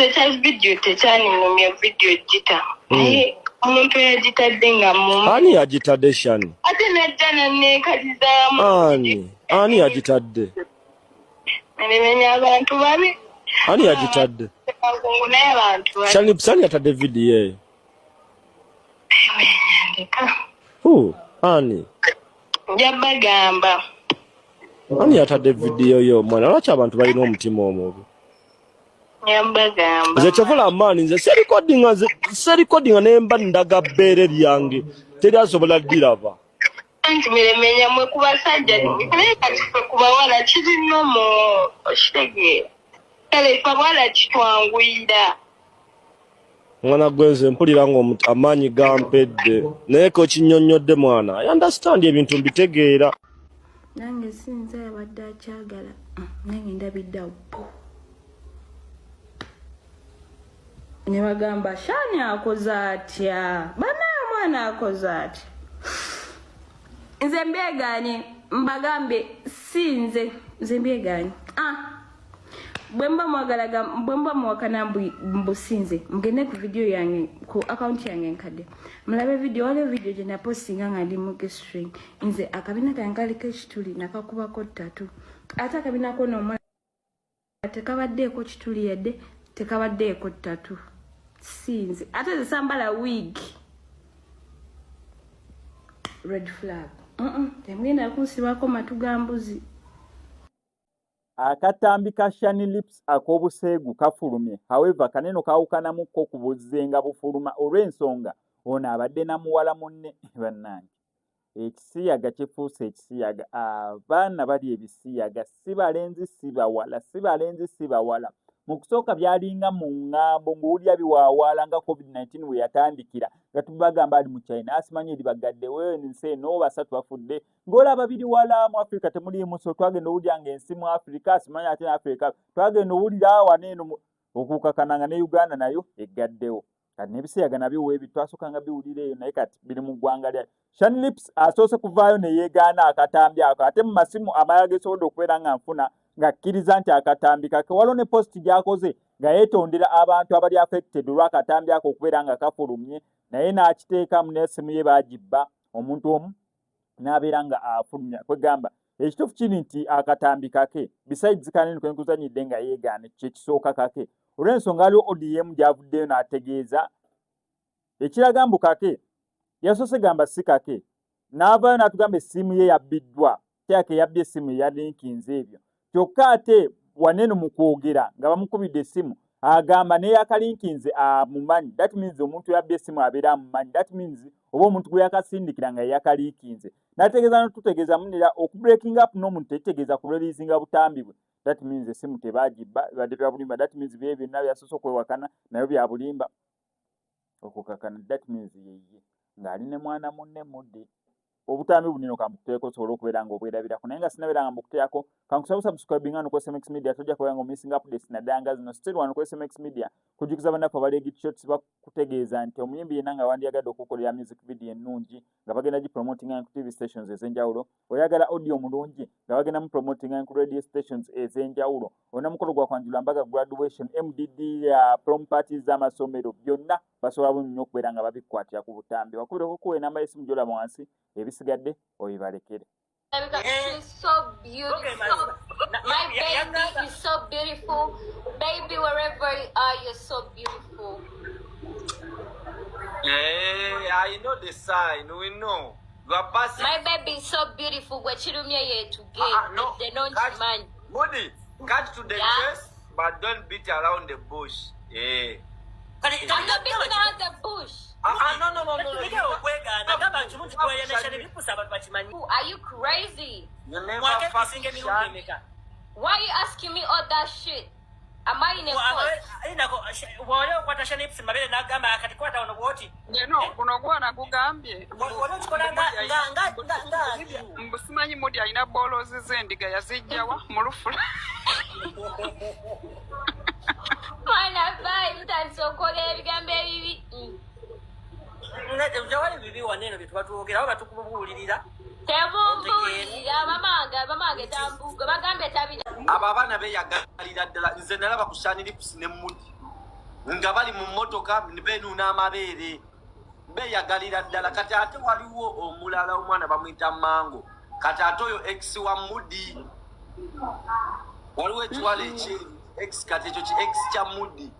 nze kya video tekyanyumya video gita naye omuntu yagitadde nga mu ani yagitadde Shanny ate najja nanneekalizaamu ani yagitadde nemenya abantu babi ani yagitadde naye abantu Shanny yatadde video eyo ndeka ani njabagamba ani yatadde video yo mwana lwaki abantu balina omutima omubi njabagamba nze kyovula amaani nze serikodinga nemba ndaga bbeere lyange teri asobola ddiraba anti miremenya mwe ku basajja naye kati ffe ku bawala kirinomo okitegeera kale ffe abawala kitwanguyira mwana gwenze mpulira nga amaanyi gampedde naye ko kinnyonnyodde mwana I understand ebintu mbitegeera nange sinza yabadde akyagala nange ndabiddawo ne bagamba Shanny akoze atya mwana akoze atya nze mbeegaanye mbagambe sinze nze mbeegaanye bwe mba muwakana mbusinze mugende ku video yange ku account yange enkadde mulabe video waliwo video gye napostinga nga ndi mu string nze akabina kange kaliko ekituli nakakubako ttatu ate akabina ko n'omwana tekabaddeeko kituli yadde tekabaddeeko ttatu sinze ate zisambala wig red flag temugenda kunsibako matu ga mbuzi Akatambi ka Shanny lips ak'obuseegu kafulumye. However, kaneno kaawukanamukko ku buzzenga bufuluma olw'ensonga ono abadde na muwala munne bannange. Ekisiyaga kifuuse ekisiyaga. Abaana bali ebisiyaga si balenzi si bawala. Mu kusooka byalinga mu ŋŋambo ng'owulira biwaawala nga COVID-19 bwe yatandikira nga tubagamba ali mu China asimanyi eribagadde wensi eno basatu bafudde ng'olaba biri wala mu Africa temuliimu so twagenda owulira ng'ensi mu Africa asimanyi ate ne Africa twagenda owulira wano eno okukakananga ne Uganda nayo eggaddewo kati n'ebisiyaga nabyo weebi twasookanga biwulira eyo naye kati biri mu ggwanga lya Shanny lips asoose kuvaayo ne yeegaana akatambi ako ate mu masimu amalala gesobodde okubeera nga nfuna ng'akkiriza nti akatambi kake waliwo ne post gy'akoze nga yeetondera abantu abali affected olw'akatambi ako okubeera nga kafulumye naye n'akiteekamu n'essimu ye baagibba omuntu omu n'abeera nga afulumya kwegamba ekituufu kiri nti akatambi kake besides kanene kwe nkuzanyidde nga yeegaane kyekisooka kake olw'ensonga aliwo ODM gy'avuddeyo n'ategeeza ekiraga mbu kake yasoose gamba si kake n'avaayo n'atugamba essimu ye yabbiddwa kyake yabbye essimu ya linkinze ebyo kyokka ate wanene mu kwogera nga bamukubidde essimu agamba neyakalinkinze amumanyi that means omuntu yabbye essimu abeera amumanyi that means oba omuntu gwe yakasindikira nga yeyakalinkinze n'ategeeza n'otutegeeza munera okubreaking up n'omuntu tekitegeeza kureliizinga butambi bwe that means essimu tebaagibba bibadde bya bulimba that means bye byonna byasoose okwewakana nayo bya bulimba okukakana that means yeye ng'ali ne mwana munne mudde obutambi bunino kambukuteeko osobola okubeera nga obwerabirako naye nga sinabeera nga mbukuteeko kankusaba subscribing hano ku SMX Media tojja kubeera nga missing updates naddala nga zino still wano ku SMX Media kujukiza bannaffe abali egitshots bakutegeeza nti omuyimbi yenna nga wandiyagadde okukolera music video ennungi nga bagenda gipromotinga ku TV stations ez'enjawulo oyagala audio mulungi nga bagenda mu promotinga ku radio stations ez'enjawulo olina mukolo gwa kwanjula mbaga graduation MDD prom parties z'amasomero byonna basobola nnyo okubeera nga babikwatira ku butambi wakubireko kuwa enamba y'essimu gy'olaba wansi ebisigadde obibalekere. She's so beautiful. My baby is so beautiful. Baby, wherever you are, you're so beautiful. Yeah, I know the sign. We know. You are passing. My baby is so beautiful. We're chilling here to get No, the non man. Moody, cut to the chest, but don't beat around the bush. Yeah. I'm not beating around the bush. No. Are you crazy? You never fuck Shanny. Why are you asking me all that shit? Am I in a court? Mbusimanyi Mudi alina booloozi z'endiga yazijjawa mu lufula. Mwana vai ntansokola ebigambo ebibi. Bibi waneno bitwatuogera aba tukubuulirira Tebumbuulira mamange tambuga bagambe tabira. Abo abaana beeyagalira ddala nze nalaba ku Shanny lips ne Moody nga bali mu mmotoka benuuna amabeere beeyagalira ddala. Kati ate waliwo omulala omwana bamuyita Mango, kati ate oyo ex wa Mudi, waliwo ekiwala ekyeru ex, kati ekyo ki ex kya Mudi.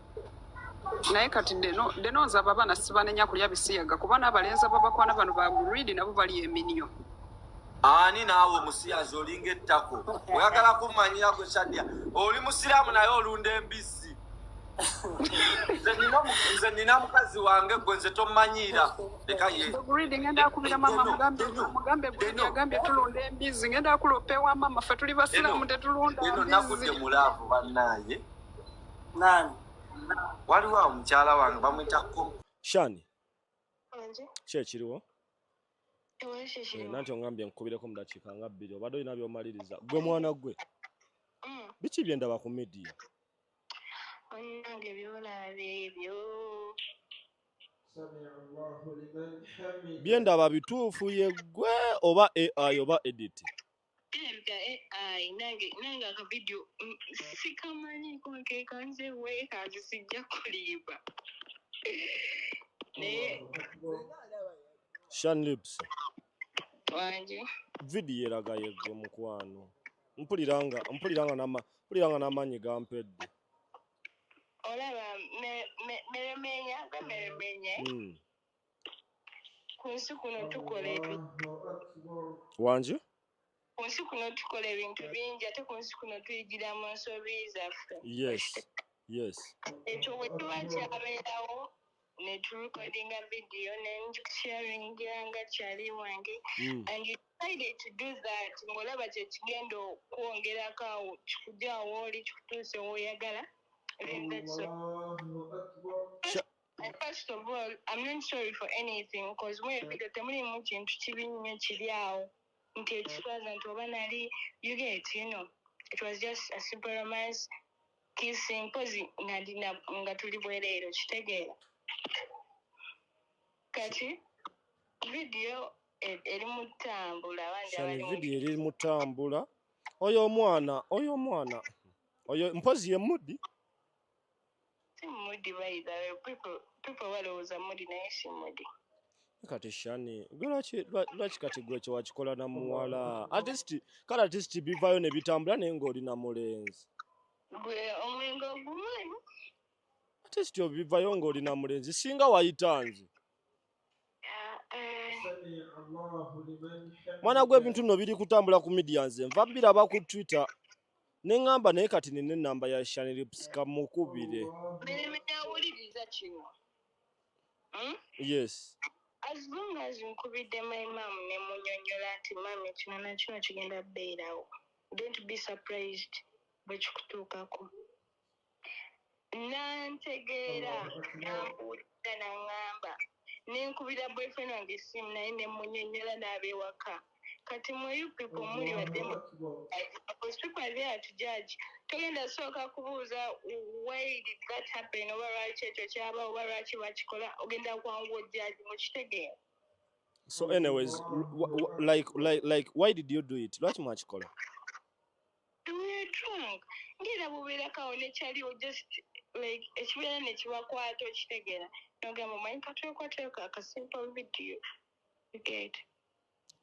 naye kati denooza babana sibanenya kulya bisiyaga kuba n'abalenzi ababakwana bano ba guridi nabo bali eminyo. Ani naawe omusiyazi olinga ettako oyagala kumanyira gwe Shadya oli musiraamu naye olunda embizzi. Nze nina mukazi wange gwe nze tomanyiira leka ye guridi ngenda akubira mama mugambe guridi agambye tulunda embizzi ngenda akulopewa mama ffe tuli basiraamu tetulunda eno nakudde mulaavu bannaaye. Nani? Waliwo omukyala wange bamuyita Shanny Anje? kyekiriwo Ewashe shiri. nanti ongambye nkubireko mu dakiika nga 2 obadde olina by'omaliriza gwe mwana gwe biki bye ndaba ku media Onnange byolaba ebyo. bye ndaba bituufu ye gwe oba AI oba edit? Kirabika AI nange akavidiyo sikamanyiiko nkeeka nze weekaazi sijja kuliiba. Naye Shan Lips wanje video eraga ye gwe mukwano mpuliranga n'amaanyi gampedde. olaba meremenya nga meremenye ku nsi kuno tukola wanje ku nsi kuno tukola ebintu bingi ate ku nsi kuno tuyigira mu nsobi zaffe. Yes Ekyo bwe kiba kyabeerawo ne turekodinga vidiyo ne ngisharingira nga kyali wange and you decided to do that ng'olaba kye kigenda okwongerako awo kikujja wooli kikutuuse w'oyagala. First of all, I'm not sorry for anything because when you temuli mu kintu kibi nnyo kiri awo nti ekitwaza nti oba nali you get it was just a simple romance kissing pozi nga tuli bwereero kitegeera. Kati video eri mu ttambula bangi Shanny video eri mu ttambula. Oyo omwana oyo mpozi ye Mudi? Si Mudi by the way, people balowooza Mudi naye si Mudi. Kati Shanny lwaki kati gwe kye wakikola na muwala artist bivayo ne bitambula naye ng'oli na mulenzi? Gwe omwengo gumanyi? Artist obivayo ng'oli na mulenzi singa wayitanze. Mwana gwe ebintu nno biri kutambula ku media nze nva biraba ku Twitter neŋŋamba naye kati nina ennamba ya Shanny Lips kamukubire. Meremenya awuliriza kino. Yes. As long as nkubidde my mom ne munyonyola nti mami kino na kino kigenda beerawo. Don't be surprised bwe kikutuukako. Nantegeera nambuulira naŋŋamba. Nenkubira boyfriend wange essimu naye ne munyonyola n'ab'ewaka. Kati mu you people muli baddemu. Because people are there to judge. Togenda sooka kubuuza why did that happen oba lwaki ekyo kyaba oba lwaki bakikola ogenda kwangu ojjaji mukitegeera. So anyways like why did you do it? Lwaki mwakikola? We were drunk. Ngera bubeerakawo ne kyaliwo just like ekibeera ne kibakwata okitegeera. Nogamba manyi katwekwateko aka simple video. You get.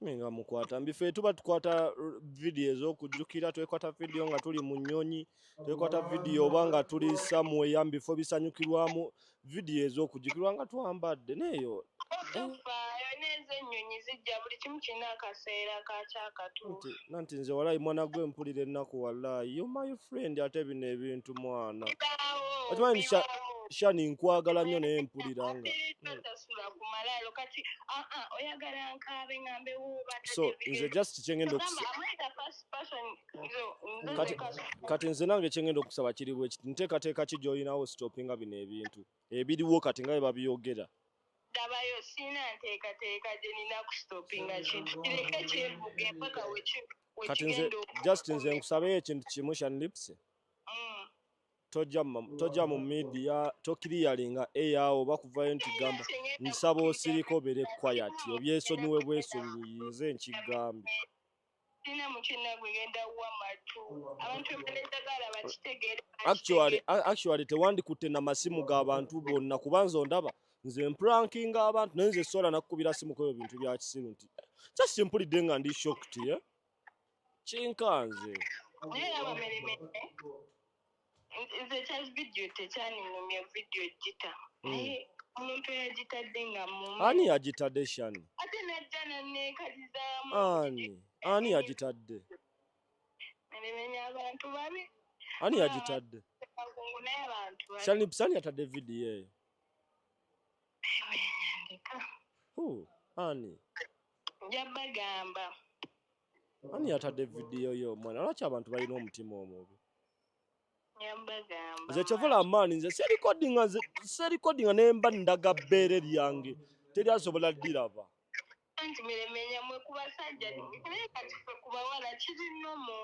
Minga mukwata mbife tuba tukwata video ez'okujjukira twekwata video nga tuli mu nnyonyi twekwata video oba nga tuli somewhere mbifo bisanyukirwamu video ez'okujjukirwa nga twambadde neyo Tofaayo neza ennyonyi zijja buli kimu kirina akaseera kakyakatuufu. nanti nze walayi mwana gwe mpulira ennaku wallayi you my friend ate bino ebintu mwana okimanyi Shanny nkwagala nnyo naye mpuliranga tasula ku malaalo kati oyagala nkaabe ngambe so nze just kyengenda kati nze nange kyengenda okusaba kiri bwe kiti nteekateeka ki gy'olinawo stoppinga bino ebintu ebiriwo kati nga bwe babyogera. Labayo sina nteekateeka gye nina kustoppinga kintu kireke kyevuge mpaka kati nze just nze nkusabeyo ekintu kimu Shanny Lips tojja mu media tokiriyalinga eyaawo oba kuvayo nti gamba nsaba osirika obere quiet obyesonyiwe bwesonyiyize nkigambye sina mukina gwegenda wa matu abantu beletagala bakitegeere actually tewandikutte n'amasimu g'abantu bonna kubanza ondaba nze mprankinga abantu naye nze sola nakukubira simu kweyo bintu bya kisiru nti just mpulidde nga ndi shocked kinkanze naye abameremere nze kya video tekyaniŋŋumya video gita naye omuntu yagitadde nga ani yagitadde Shanny ate najja nanneekalizaamu ani yagitadde meremenya abantu babi ani yagitadde akungu naye abantu babi Shanny yatadde video eyo ani njabagamba ani yatadde video yo mwana lwaki abantu balina omutima omubi njabagamba nze kyovula amaani nze serikodinga nemba ndaga bbeere lyange teryasobola ddiraba anti meremenya mwe ku basajja naye kati ffe ku bawala kirina mu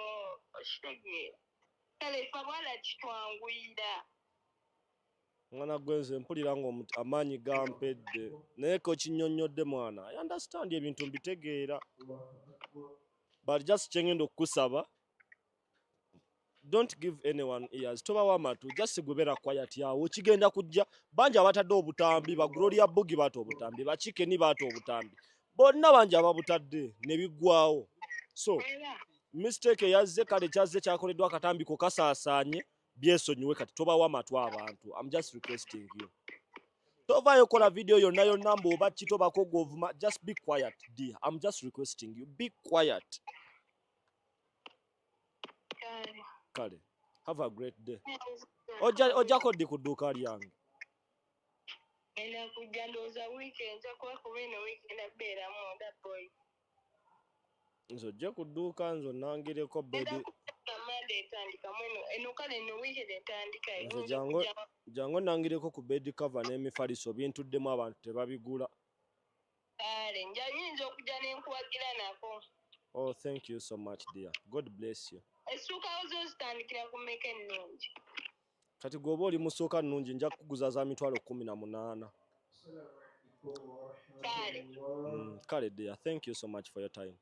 okitegeera kale ffe abawala kitwanguyira mwana gwe nze mpulira nga amaanyi gampedde naye ko kinnyonnyodde mwana I understand ebintu mbitegeera but just kyengenda okukusaba don't give anyone ears tobawa amatu just gubera quiet yawo kigenda kujja banja abatadde obutambi ba Gloria Bugi bato obutambi ba Chicken bato obutambi bonna banja ababutadde ne biggwawo so mistake yazze kale kyazze kyakoleddwa Akatambi ko kasaasaanye byesonyiwe kati tobawa amatu abantu I'm just requesting you tovayo kola video yonna yonna mboba kitobako govuma just be quiet dear I'm just requesting you be quiet kale have a great day ojako ddi ku dduuka lyange ena kujja ndowooza weekend nja kuba kuba eno weekend abeeramu onda boy nze ojje ku dduuka nze onnangireko bedi Monday etandikamu eno kale eno weekend etandika nze jangu onnangireko ku bedi cover n'emifaliso bintuddemu abantu tebabigula kale nja nyinza okujja n'enkuwagira nako oh thank you so much dear God bless you essuukawo zo zitandikira ku mmeka ennungi kati gwoba oli musooka nnungi nja kukuguza za mitwalo 18 kale kale dear thank you so much for your time